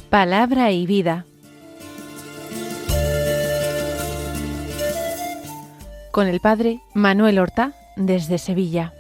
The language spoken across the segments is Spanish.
Palabra y vida. Con el padre Manuel Horta, desde Sevilla.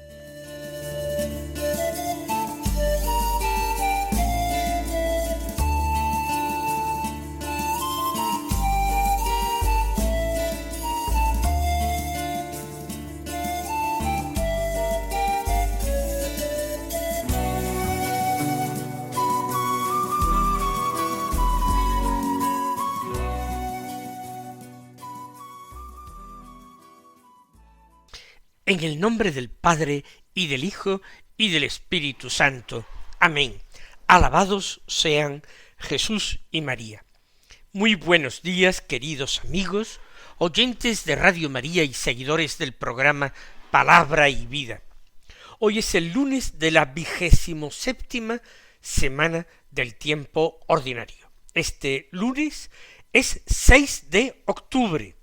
En el nombre del Padre, y del Hijo, y del Espíritu Santo. Amén. Alabados sean Jesús y María. Muy buenos días, queridos amigos, oyentes de Radio María y seguidores del programa Palabra y Vida. Hoy es el lunes de la 27ª semana del tiempo ordinario. Este lunes es 6 de octubre.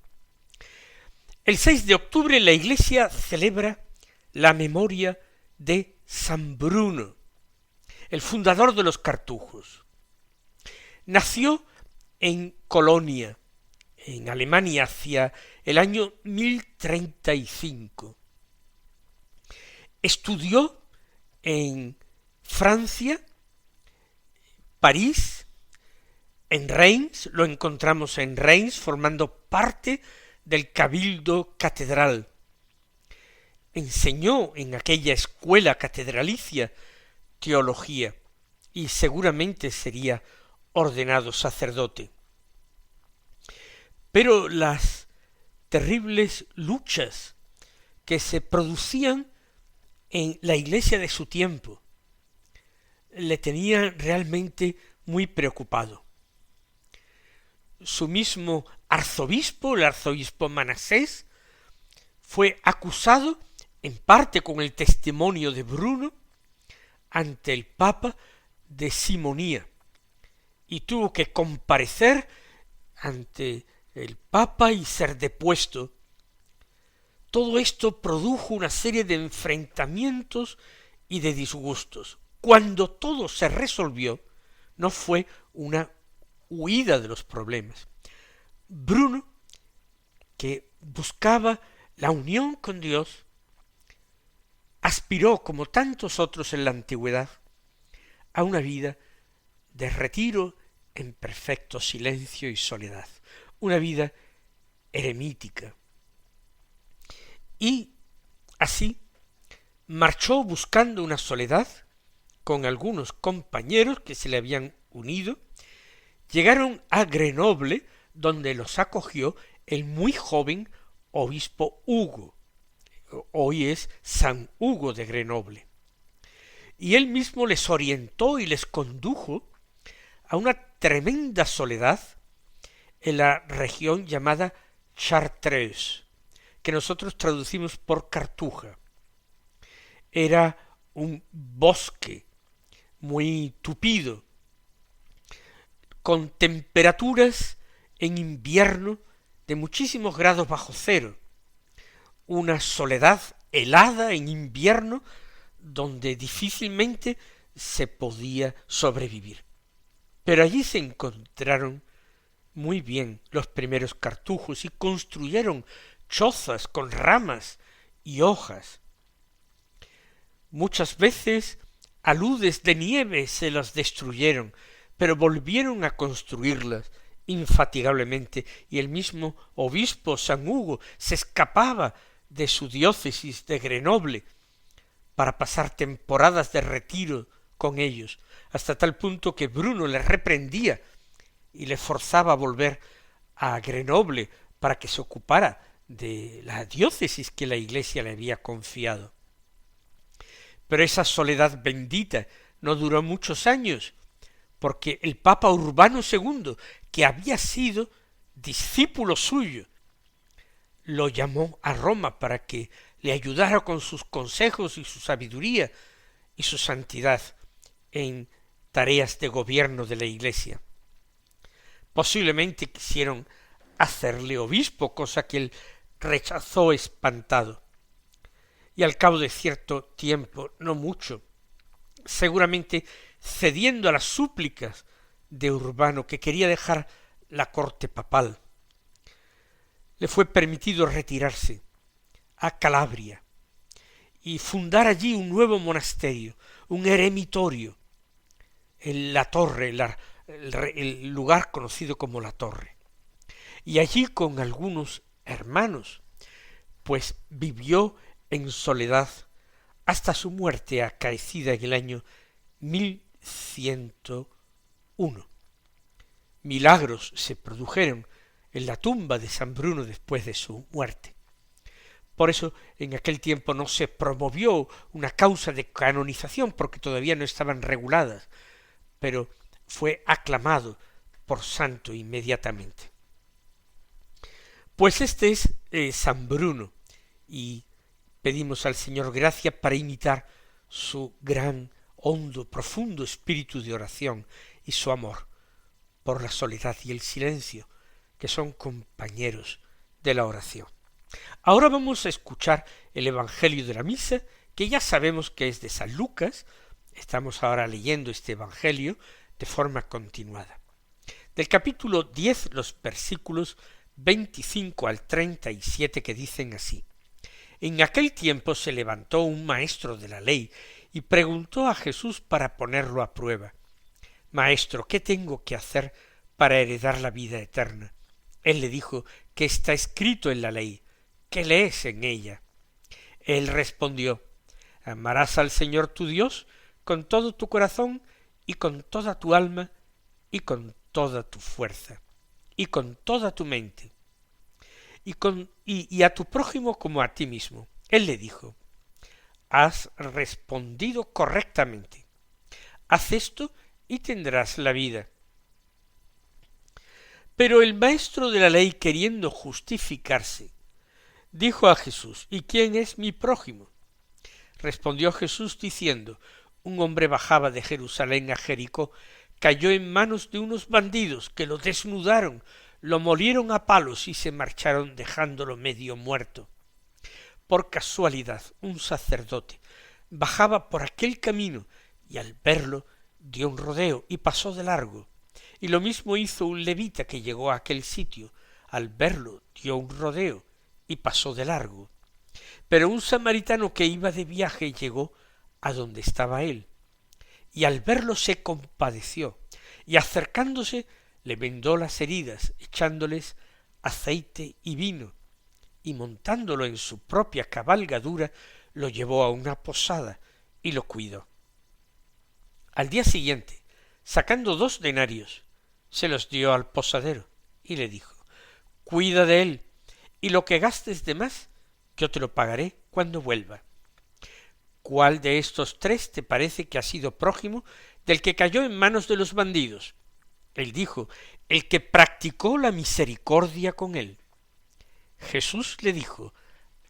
El 6 de octubre la Iglesia celebra la memoria de San Bruno, el fundador de los cartujos. Nació en Colonia, en Alemania, hacia el año 1035. Estudió en Francia, París, en Reims, lo encontramos en Reims, formando parte del cabildo catedral. Enseñó en aquella escuela catedralicia teología y seguramente sería ordenado sacerdote. Pero las terribles luchas que se producían en la iglesia de su tiempo le tenían realmente muy preocupado. Su mismo arzobispo, el arzobispo Manasés, fue acusado, en parte con el testimonio de Bruno, ante el Papa de simonía, y tuvo que comparecer ante el Papa y ser depuesto. Todo esto produjo una serie de enfrentamientos y de disgustos. Cuando todo se resolvió, no fue una huida de los problemas. Bruno, que buscaba la unión con Dios, aspiró, como tantos otros en la antigüedad, a una vida de retiro en perfecto silencio y soledad, una vida eremítica. Y así marchó buscando una soledad con algunos compañeros que se le habían unido. Llegaron a Grenoble, donde los acogió el muy joven obispo Hugo. Hoy es San Hugo de Grenoble. Y él mismo les orientó y les condujo a una tremenda soledad en la región llamada Chartreuse, que nosotros traducimos por Cartuja. Era un bosque muy tupido, con temperaturas en invierno de muchísimos grados bajo cero, una soledad helada en invierno donde difícilmente se podía sobrevivir. Pero allí se encontraron muy bien los primeros cartujos y construyeron chozas con ramas y hojas. Muchas veces aludes de nieve se las destruyeron, pero volvieron a construirlas infatigablemente, y el mismo obispo San Hugo se escapaba de su diócesis de Grenoble para pasar temporadas de retiro con ellos, hasta tal punto que Bruno le reprendía y le forzaba a volver a Grenoble para que se ocupara de la diócesis que la Iglesia le había confiado. Pero esa soledad bendita no duró muchos años, porque el Papa Urbano II, que había sido discípulo suyo, lo llamó a Roma para que le ayudara con sus consejos y su sabiduría y su santidad en tareas de gobierno de la Iglesia. Posiblemente quisieron hacerle obispo, cosa que él rechazó espantado. Y al cabo de cierto tiempo, no mucho, seguramente cediendo a las súplicas de Urbano, que quería dejar la corte papal, le fue permitido retirarse a Calabria y fundar allí un nuevo monasterio, un eremitorio, en la Torre, el lugar conocido como la Torre. Y allí con algunos hermanos, pues vivió en soledad hasta su muerte acaecida en el año 1101. Milagros se produjeron en la tumba de San Bruno después de su muerte. Por eso en aquel tiempo no se promovió una causa de canonización, porque todavía no estaban reguladas, pero fue aclamado por santo inmediatamente. Pues este es San Bruno, y pedimos al Señor gracia para imitar su gran, hondo, profundo espíritu de oración y su amor por la soledad y el silencio, que son compañeros de la oración. Ahora vamos a escuchar el Evangelio de la Misa, que ya sabemos que es de San Lucas. Estamos ahora leyendo este Evangelio de forma continuada. Del capítulo 10, los versículos 25 al 37, que dicen así: En aquel tiempo se levantó un maestro de la ley y preguntó a Jesús para ponerlo a prueba: Maestro, ¿qué tengo que hacer para heredar la vida eterna? Él le dijo: ¿Qué está escrito en la ley? ¿Qué lees en ella? Él respondió: Amarás al Señor tu Dios con todo tu corazón y con toda tu alma y con toda tu fuerza y con toda tu mente y a tu prójimo como a ti mismo. Él le dijo: Has respondido correctamente. Haz esto y tendrás la vida. Pero el maestro de la ley, queriendo justificarse, dijo a Jesús: ¿Y quién es mi prójimo? Respondió Jesús diciendo: Un hombre bajaba de Jerusalén a Jericó, cayó en manos de unos bandidos que lo desnudaron, lo molieron a palos y se marcharon dejándolo medio muerto. Por casualidad, un sacerdote bajaba por aquel camino y al verlo dio un rodeo y pasó de largo. Y lo mismo hizo un levita que llegó a aquel sitio. Al verlo dio un rodeo y pasó de largo. Pero un samaritano que iba de viaje llegó a donde estaba él, y al verlo se compadeció, y acercándose le vendó las heridas, echándoles aceite y vino, y montándolo en su propia cabalgadura, lo llevó a una posada y lo cuidó. Al día siguiente, sacando 2 denarios, se los dio al posadero, y le dijo: Cuida de él, y lo que gastes de más, yo te lo pagaré cuando vuelva. ¿Cuál de estos 3 te parece que ha sido prójimo del que cayó en manos de los bandidos? Él dijo: El que practicó la misericordia con él. Jesús le dijo: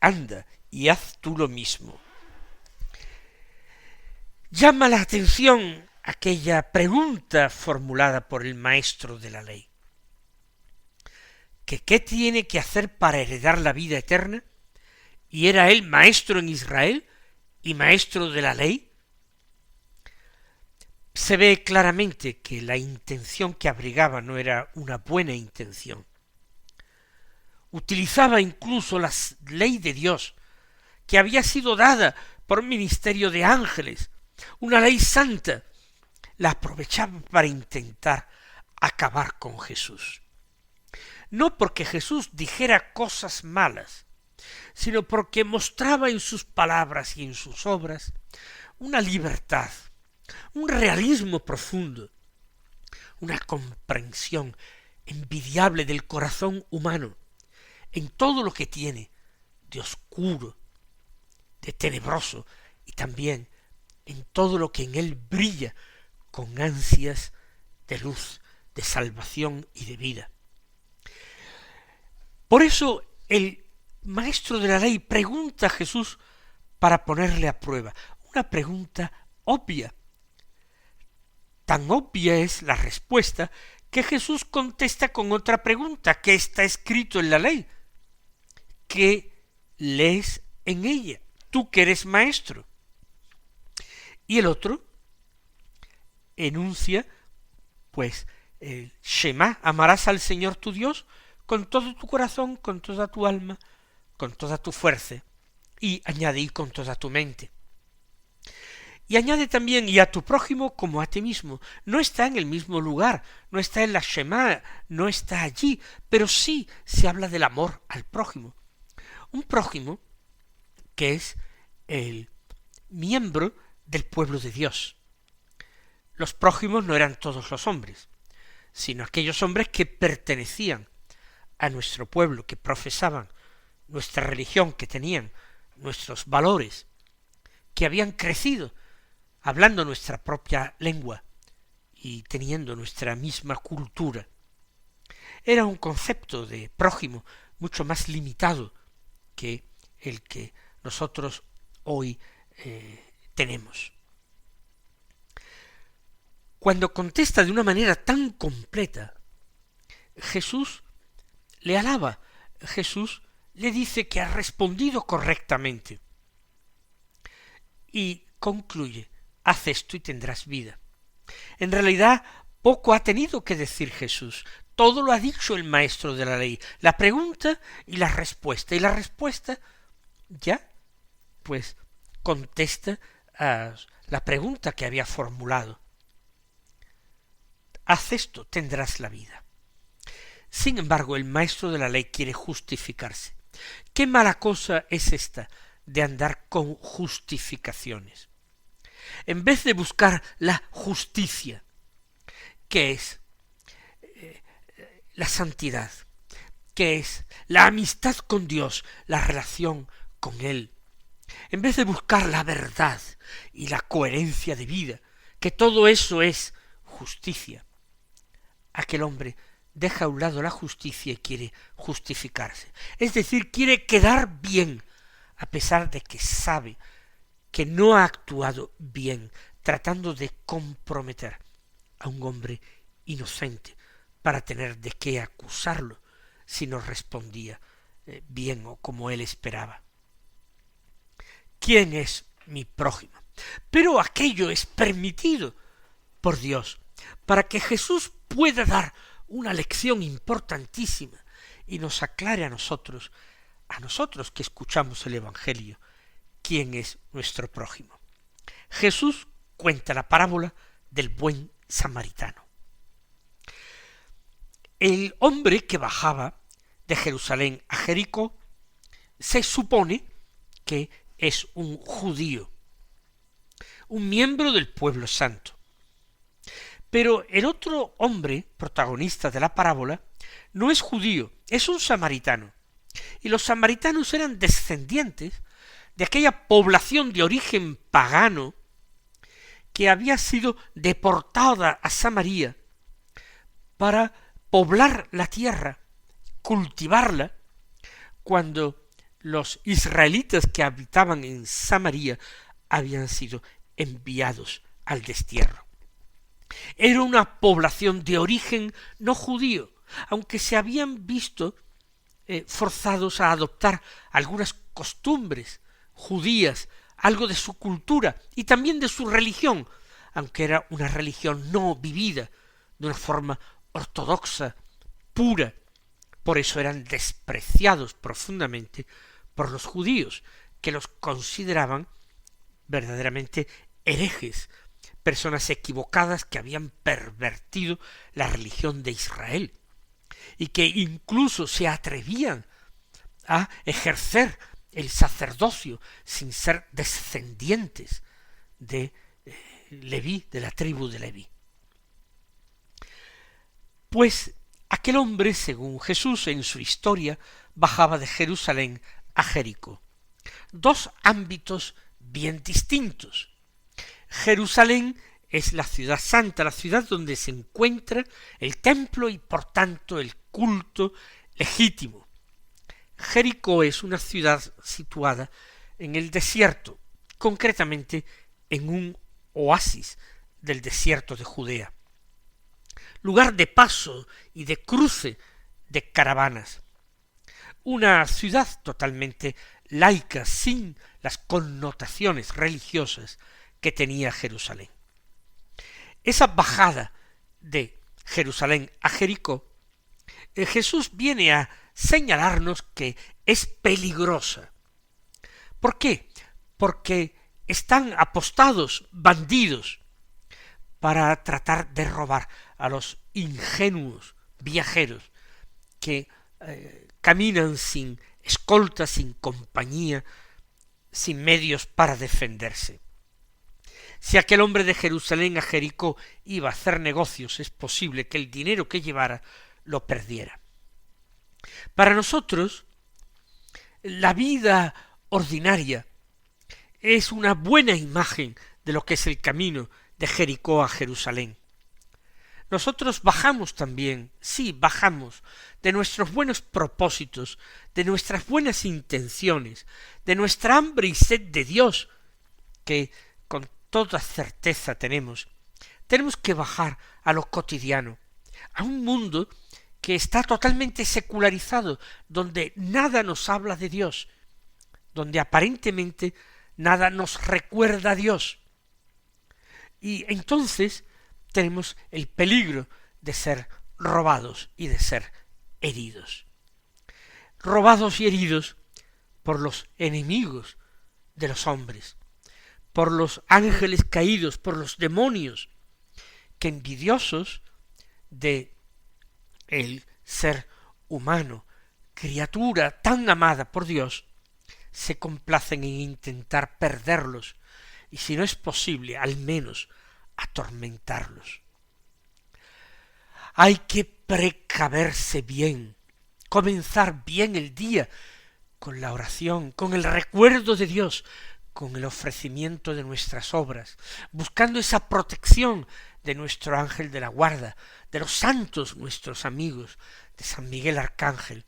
Anda y haz tú lo mismo. Llama la atención aquella pregunta formulada por el maestro de la ley: ¿que qué tiene que hacer para heredar la vida eterna? ¿Y era él maestro en Israel y maestro de la ley? Se ve claramente que la intención que abrigaba no era una buena intención. Utilizaba incluso la ley de Dios, que había sido dada por ministerio de ángeles, una ley santa, la aprovechaba para intentar acabar con Jesús. No porque Jesús dijera cosas malas, sino porque mostraba en sus palabras y en sus obras una libertad, un realismo profundo, una comprensión envidiable del corazón humano en todo lo que tiene de oscuro, de tenebroso, y también en todo lo que en él brilla con ansias de luz, de salvación y de vida. Por eso el maestro de la ley pregunta a Jesús para ponerle a prueba, una pregunta obvia. Tan obvia es la respuesta que Jesús contesta con otra pregunta: ¿qué está escrito en la ley? ¿Qué lees en ella? Tú que eres maestro. Y el otro enuncia pues el Shema, amarás al Señor tu Dios con todo tu corazón, con toda tu alma, con toda tu fuerza, y añade y con toda tu mente. Y añade también y a tu prójimo como a ti mismo. No está en el mismo lugar, no está en la Shema, no está allí, pero sí se habla del amor al prójimo. Un prójimo que es el miembro del pueblo de Dios. Los prójimos no eran todos los hombres, sino aquellos hombres que pertenecían a nuestro pueblo, que profesaban nuestra religión, que tenían nuestros valores, que habían crecido hablando nuestra propia lengua y teniendo nuestra misma cultura. Era un concepto de prójimo mucho más limitado que el que nosotros hoy tenemos. Cuando contesta de una manera tan completa, Jesús le alaba, Jesús le dice que ha respondido correctamente y concluye, haz esto y tendrás vida. En realidad, poco ha tenido que decir Jesús, todo lo ha dicho el maestro de la ley, la pregunta y la respuesta ya, pues, contesta a la pregunta que había formulado. Haz esto, tendrás la vida. Sin embargo, el maestro de la ley quiere justificarse. ¿Qué mala cosa es esta de andar con justificaciones? En vez de buscar la justicia, que es la santidad, que es la amistad con Dios, la relación con Él, en vez de buscar la verdad y la coherencia de vida, que todo eso es justicia, aquel hombre deja a un lado la justicia y quiere justificarse. Es decir, quiere quedar bien, a pesar de que sabe que no ha actuado bien, tratando de comprometer a un hombre inocente para tener de qué acusarlo si no respondía bien o como él esperaba. ¿Quién es mi prójimo? Pero aquello es permitido por Dios para que Jesús pueda dar una lección importantísima y nos aclare a nosotros que escuchamos el Evangelio, quién es nuestro prójimo. Jesús cuenta la parábola del buen samaritano. El hombre que bajaba de Jerusalén a Jericó se supone que es un judío, un miembro del pueblo santo. Pero el otro hombre, protagonista de la parábola, no es judío, es un samaritano. Y los samaritanos eran descendientes de aquella población de origen pagano que había sido deportada a Samaria para poblar la tierra, cultivarla, cuando los israelitas que habitaban en Samaria habían sido enviados al destierro. Era una población de origen no judío, aunque se habían visto forzados a adoptar algunas costumbres judías, algo de su cultura y también de su religión, aunque era una religión no vivida de una forma ortodoxa, pura. Por eso eran despreciados profundamente por los judíos, que los consideraban verdaderamente herejes, personas equivocadas que habían pervertido la religión de Israel y que incluso se atrevían a ejercer el sacerdocio sin ser descendientes de Leví, de la tribu de Leví. Pues aquel hombre, según Jesús en su historia, bajaba de Jerusalén a Jericó. Dos ámbitos bien distintos. Jerusalén es la ciudad santa, la ciudad donde se encuentra el templo y por tanto el culto legítimo. Jericó es una ciudad situada en el desierto, concretamente en un oasis del desierto de Judea, lugar de paso y de cruce de caravanas, una ciudad totalmente laica, sin las connotaciones religiosas que tenía Jerusalén. Esa bajada de Jerusalén a Jericó, Jesús viene a señalarnos que es peligrosa. ¿Por qué? Porque están apostados bandidos para tratar de robar a los ingenuos viajeros que caminan sin escolta, sin compañía, sin medios para defenderse. Si aquel hombre de Jerusalén a Jericó iba a hacer negocios, es posible que el dinero que llevara lo perdiera. Para nosotros, la vida ordinaria es una buena imagen de lo que es el camino de Jericó a Jerusalén. Nosotros bajamos también, sí, bajamos de nuestros buenos propósitos, de nuestras buenas intenciones, de nuestra hambre y sed de Dios, que con toda certeza tenemos que bajar a lo cotidiano, a un mundo que está totalmente secularizado, donde nada nos habla de Dios, donde aparentemente nada nos recuerda a Dios. Y entonces tenemos el peligro de ser robados y de ser heridos. Robados y heridos por los enemigos de los hombres, por los ángeles caídos, por los demonios, que envidiosos de el ser humano, criatura tan amada por Dios, se complacen en intentar perderlos, y si no es posible, al menos atormentarlos. Hay que precaverse bien, comenzar bien el día con la oración, con el recuerdo de Dios, con el ofrecimiento de nuestras obras, buscando esa protección de nuestro ángel de la guarda, de los santos nuestros amigos, de San Miguel Arcángel,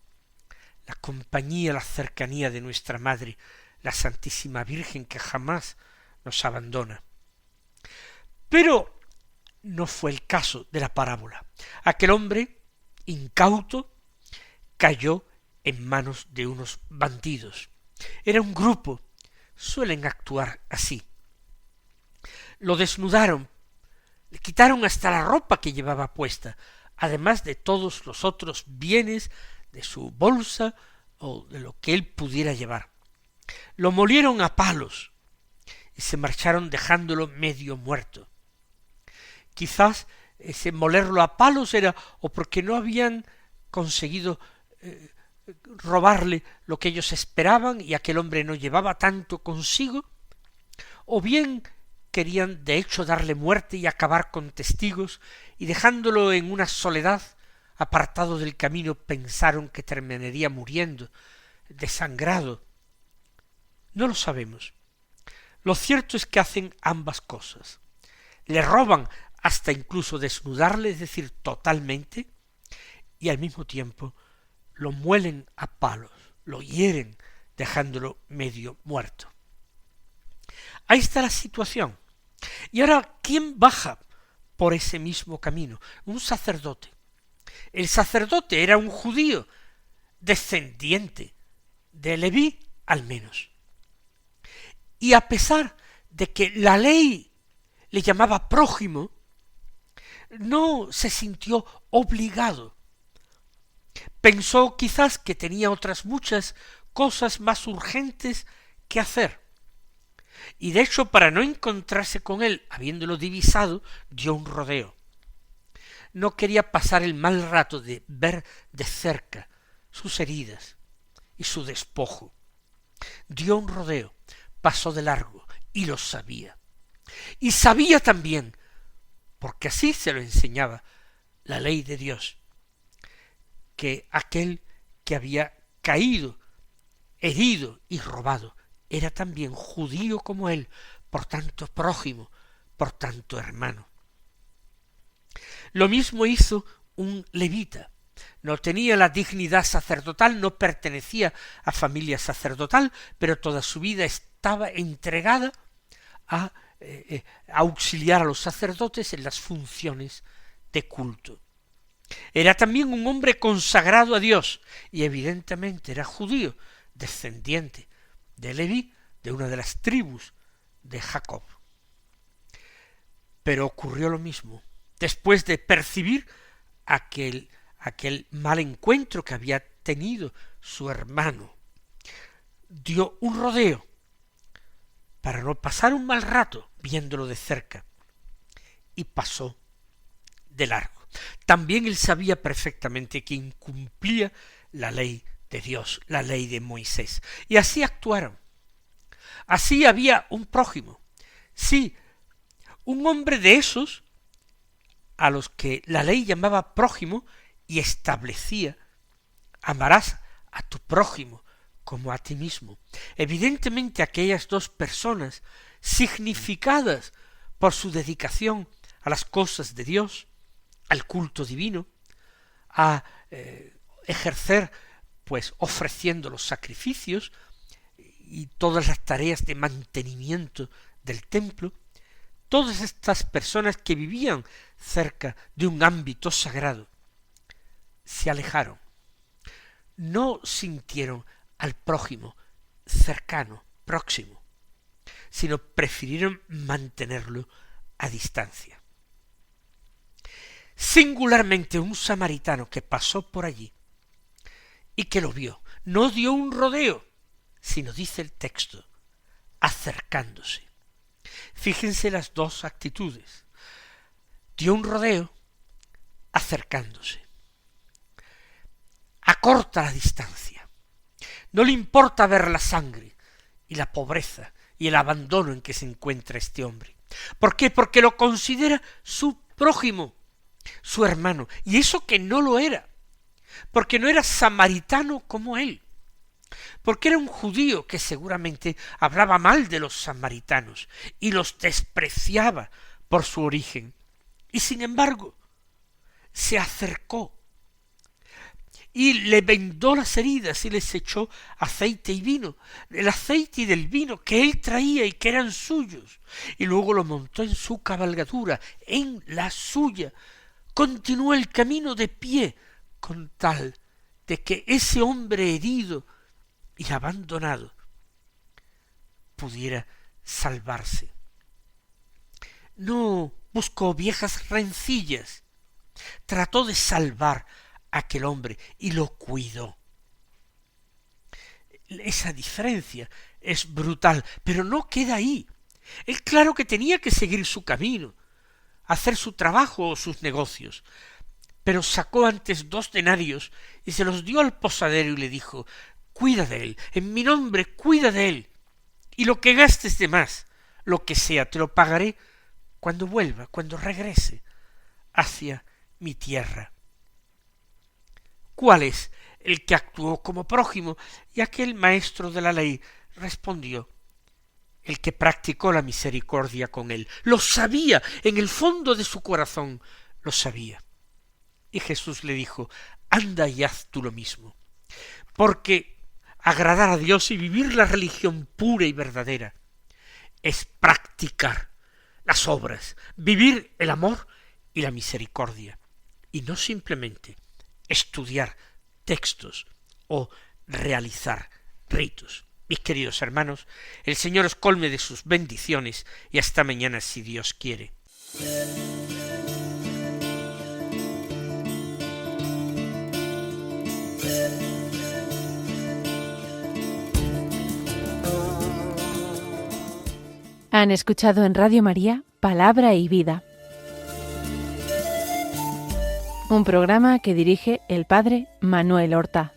la compañía, la cercanía de nuestra Madre, la Santísima Virgen, que jamás nos abandona. Pero no fue el caso de la parábola. Aquel hombre incauto cayó en manos de unos bandidos. Era un grupo, suelen actuar así. Lo desnudaron, le quitaron hasta la ropa que llevaba puesta, además de todos los otros bienes de su bolsa o de lo que él pudiera llevar. Lo molieron a palos y se marcharon dejándolo medio muerto. Quizás ese molerlo a palos era o porque no habían conseguido robarle lo que ellos esperaban y aquel hombre no llevaba tanto consigo, o bien querían de hecho darle muerte y acabar con testigos, y dejándolo en una soledad, apartado del camino, pensaron que terminaría muriendo, desangrado. No lo sabemos. Lo cierto es que hacen ambas cosas. Le roban hasta incluso desnudarle, es decir, totalmente, y al mismo tiempo lo muelen a palos, lo hieren, dejándolo medio muerto. Ahí está la situación. Y ahora, ¿quién baja por ese mismo camino? Un sacerdote. El sacerdote era un judío, descendiente de Leví al menos. Y a pesar de que la ley le llamaba prójimo, no se sintió obligado. Pensó quizás que tenía otras muchas cosas más urgentes que hacer. Y de hecho, para no encontrarse con él, habiéndolo divisado, dio un rodeo. No quería pasar el mal rato de ver de cerca sus heridas y su despojo. Dio un rodeo, pasó de largo, y lo sabía. Y sabía también, porque así se lo enseñaba la ley de Dios, que aquel que había caído, herido y robado, era también judío como él, por tanto prójimo, por tanto hermano. Lo mismo hizo un levita. No tenía la dignidad sacerdotal, no pertenecía a familia sacerdotal, pero toda su vida estaba entregada a auxiliar a los sacerdotes en las funciones de culto. Era también un hombre consagrado a Dios, y evidentemente era judío, descendiente de Leví, de una de las tribus de Jacob. Pero ocurrió lo mismo. Después de percibir aquel mal encuentro que había tenido su hermano. Dio un rodeo para no pasar un mal rato viéndolo de cerca, y pasó de largo. También él sabía perfectamente que incumplía la ley de Dios, la ley de Moisés, y así actuaron. Así había un prójimo, sí, un hombre de esos a los que la ley llamaba prójimo y establecía: amarás a tu prójimo como a ti mismo. Evidentemente aquellas dos personas, significadas por su dedicación a las cosas de Dios, al culto divino, a ejercer, pues ofreciendo los sacrificios y todas las tareas de mantenimiento del templo, todas estas personas que vivían cerca de un ámbito sagrado, se alejaron. No sintieron al prójimo cercano, próximo, sino prefirieron mantenerlo a distancia. Singularmente un samaritano que pasó por allí y que lo vio, no dio un rodeo, sino, dice el texto, acercándose. Fíjense las dos actitudes. Dio un rodeo acercándose. Acorta la distancia. No le importa ver la sangre y la pobreza y el abandono en que se encuentra este hombre. ¿Por qué? Porque lo considera su prójimo, su hermano, y eso que no lo era, porque no era samaritano como él, porque era un judío que seguramente hablaba mal de los samaritanos y los despreciaba por su origen, y sin embargo se acercó y le vendó las heridas y les echó aceite y vino, el aceite y del vino que él traía y que eran suyos, y luego lo montó en su cabalgadura, en la suya. Continuó el camino de pie, con tal de que ese hombre herido y abandonado pudiera salvarse. No buscó viejas rencillas, trató de salvar a aquel hombre y lo cuidó. Esa diferencia es brutal, pero no queda ahí. Él claro que tenía que seguir su camino, hacer su trabajo o sus negocios, pero sacó antes 2 denarios y se los dio al posadero y le dijo: cuida de él, en mi nombre cuida de él, y lo que gastes de más, lo que sea, te lo pagaré cuando vuelva, cuando regrese hacia mi tierra. ¿Cuál es el que actuó como prójimo? Y aquel maestro de la ley respondió: el que practicó la misericordia con él. Lo sabía, en el fondo de su corazón lo sabía. Y Jesús le dijo: anda y haz tú lo mismo, porque agradar a Dios y vivir la religión pura y verdadera es practicar las obras, vivir el amor y la misericordia, y no simplemente estudiar textos o realizar ritos. Mis queridos hermanos, el Señor os colme de sus bendiciones y hasta mañana si Dios quiere. Han escuchado en Radio María Palabra y Vida, un programa que dirige el Padre Manuel Horta.